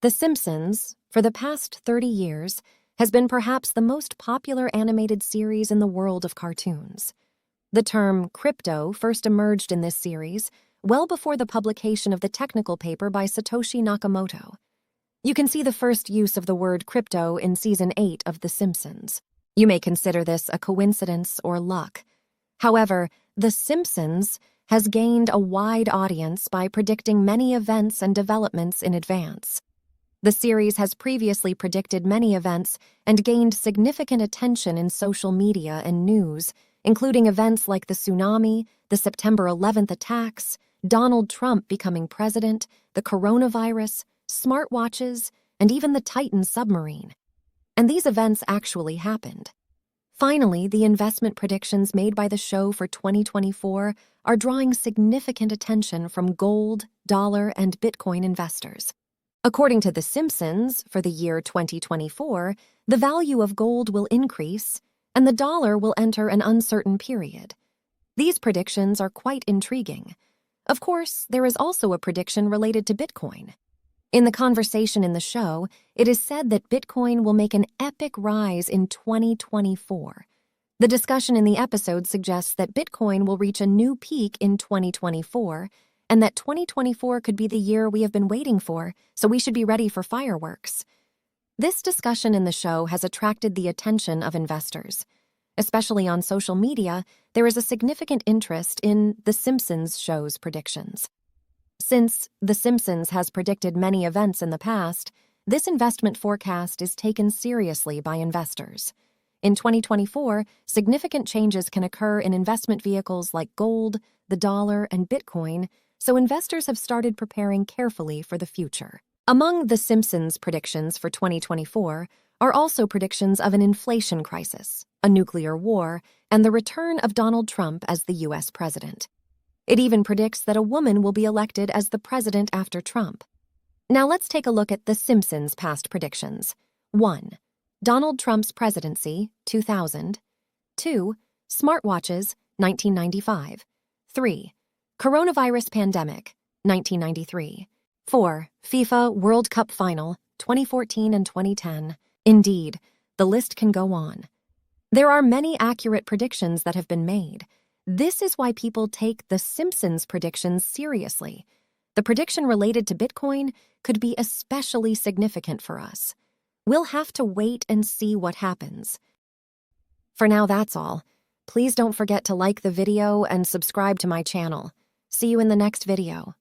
The Simpsons, for the past 30 years, has been perhaps the most popular animated series in the world of cartoons. The term crypto first emerged in this series well before the publication of the technical paper by Satoshi Nakamoto. You can see the first use of the word crypto in Season 8 of The Simpsons. You may consider this a coincidence or luck. However, The Simpsons has gained a wide audience by predicting many events and developments in advance. The series has previously predicted many events and gained significant attention in social media and news, including events like the tsunami, the September 11th attacks, Donald Trump becoming president, the coronavirus, Smartwatches, and even the Titan submarine. And these events actually happened. Finally, the investment predictions made by the show for 2024 are drawing significant attention from gold, dollar, and Bitcoin investors. According to The Simpsons, for the year 2024, the value of gold will increase, and the dollar will enter an uncertain period. These predictions are quite intriguing. Of course, there is also a prediction related to Bitcoin. In the conversation in the show, it is said that Bitcoin will make an epic rise in 2024. The discussion in the episode suggests that Bitcoin will reach a new peak in 2024, and that 2024 could be the year we have been waiting for, so we should be ready for fireworks. This discussion in the show has attracted the attention of investors. Especially on social media, there is a significant interest in The Simpsons show's predictions. Since The Simpsons has predicted many events in the past, this investment forecast is taken seriously by investors. In 2024, significant changes can occur in investment vehicles like gold, the dollar, and Bitcoin, so investors have started preparing carefully for the future. Among The Simpsons predictions for 2024 are also predictions of an inflation crisis, a nuclear war, and the return of Donald Trump as the U.S. president. It even predicts that a woman will be elected as the president after Trump. Now let's take a look at The Simpsons' past predictions. 1. Donald Trump's presidency, 2000. 2. Smartwatches, 1995. 3. Coronavirus pandemic, 1993. 4. FIFA World Cup final, 2014 and 2010. Indeed, the list can go on. There are many accurate predictions that have been made. This is why people take The Simpsons predictions seriously. The prediction related to Bitcoin could be especially significant for us. We'll have to wait and see what happens. For now, that's all. Please don't forget to like the video and subscribe to my channel. See you in the next video.